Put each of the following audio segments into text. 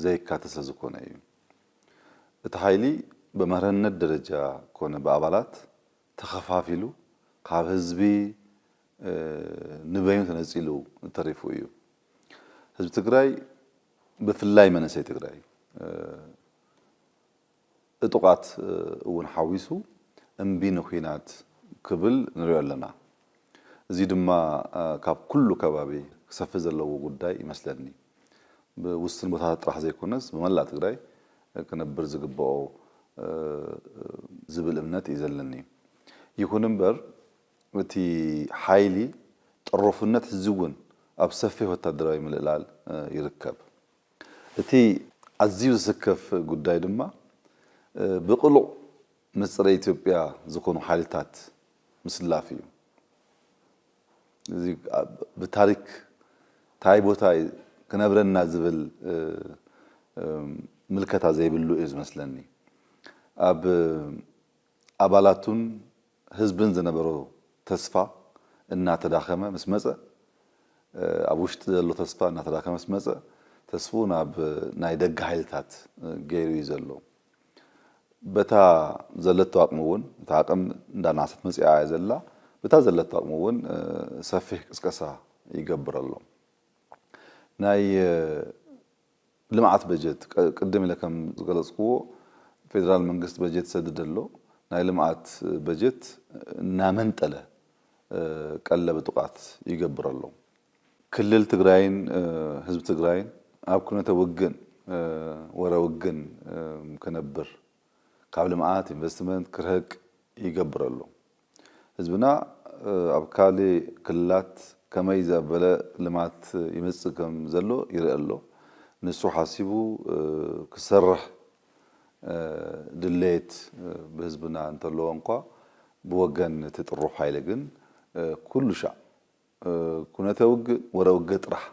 ዘይካተት ስለዝኮነ እዩ እቲ ኃይሊ በመህረነት ደረጃ ኮነ በአባላት ተኸፋፊሉ ካብ ህዝቢ ንበዩ ተነጺሉ ተሪፉ እዩ ህዝብ ትግራይ ብፍላይ መንእሰይ ትግራይ እጥቃት እውን ሓዊሱ እምቢ ንኹናት ክብል ንሪኦ ኣለና እዚ ድማ ካብ ኩሉ ከባቢ ክሰፊ ዘለዎ ጉዳይ ይመስለኒ ብውስን ቦታታት ጥራሕ ዘይኮነስ በመላእ ትግራይ ክነብር ዝግብኦ ዝብል እምነት ይዘለኒ ይኹን እምበር እቲ ኃይሊ ጥሩፍነት ህዝውን ኣብ ሰፊ ወታደራዊ ምልላል ይርከብ እቲ ኣዝዩ ዝስከፍ ጉዳይ ድማ ብቕሉዕ ምስረ ኢትዮጵያ ዝኾኑ ኃይልታት ምስላፍ እዩ እዚ ብታሪክ ታይ ቦታ ክነብረና ዝብል ምልከታ ዘይብሉ እዩ ዝመስለኒ ኣብ ኣባላቱን ህዝብን ዝነበሮ ተስፋ እናተዳኸመ ምስ መጸ ኣብ ውሽጢ ዘሎ ተስፋ እናተዳኸመ ምስ መጸ ተስፉ ናብ ናይ ደጋ ኃይልታት ገይሩ እዩ ዘሎ በታ ዘለቶ አቅሙውን ታቀም እንዳናሰት መጽያ ያዘላ በታ ዘለቶ አቅሙውን ሰፊህ ቅስቀሳ ይገብራሉ ናይ ልማዓት በጀት ቅድም ለከም ዝገለጽኩዎ ፌደራል መንግስት በጀት ሰድደሎ ናይ ልማዓት በጀት ናመንጠለ ቀለብ ጥቃት ይገብራሉ ክልል ትግራይን ህዝብ ትግራይን ኣብ ኩነተ ውግን ወረ ውግን ከነብር ካብ ልማዓት ኢንቨስትመንት ክርህቅ ይገብራሉ ህዝብና ኣብ ካሊ ክልላት ከመይ ዘበለ ልማት ይመጽእ ከም ዘሎ ይረአሎ ንሱ ሓሲቡ ክሰርሕ ድሌት በህዝብና እንተሎ እንኳ በወገን ተጥሩፍ ኃይለ ግን ኩሉ ሻዕ ኩነተ ውግ ወረ ውግ ጥራሕ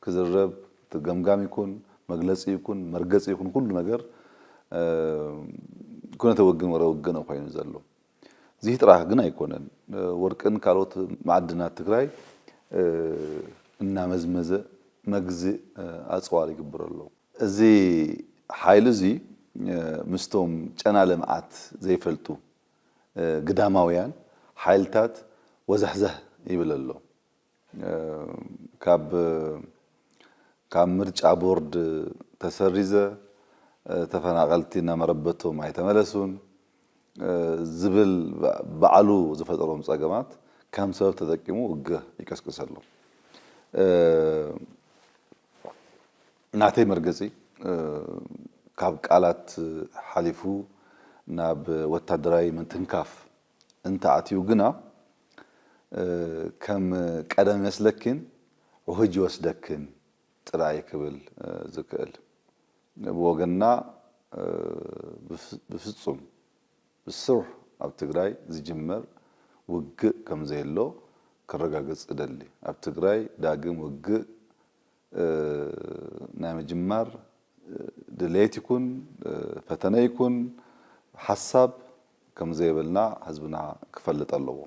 ክዝረብ ተገምጋም ይኩን መግለጽ ይኩን መርገጽ ይኩን ሁሉ ነገር ኩነተ ውግን ወረ ውግ ነው ኮይኑ ዘሎ እዚ ጥራሕ ግን አይኮነን ወርቅን ካልኦት ማዕድናት ትግራይ እና መዝመዘ መግዚ አጽዋር ይግብረሉ እዚ ኃይል እዚ ምስቶም ጨና ለማዓት ዘይፈልጡ ግዳማውያን ኃይልታት ወዘህዘህ ይብለሎ ካብ ምርጫ ቦርድ ተሰሪዘ ተፈናቀልቲና መረበቶም አይተመለሱን ዝብል በዓሉ ዝፈጠሮም ጸገማት ከም ሰበብ ተጠቂሙ ውግ ይቀስቅሰሉ ናተይ መርገጺ ካብ ቃላት ሓሊፉ ናብ ወታደራዊ ምንትንካፍ እንታአትዩ ግና ከም ቀደም መስለክን ወህጅ ወስደክን ጥራይ ክብል ዝክእል ወገንና በፍጹም ብስሩሕ ኣብ ትግራይ ዝጅመር ውግ ከም ዘይሎ ክረጋገጽ ደሊ ኣብ ትግራይ ዳግም ውግ ናይ መጅማር ድሌት ይኩን ፈተና ይኩን ሐሳብ ከም ዘይበልና ህዝብና ክፈልጥ ኣለዎ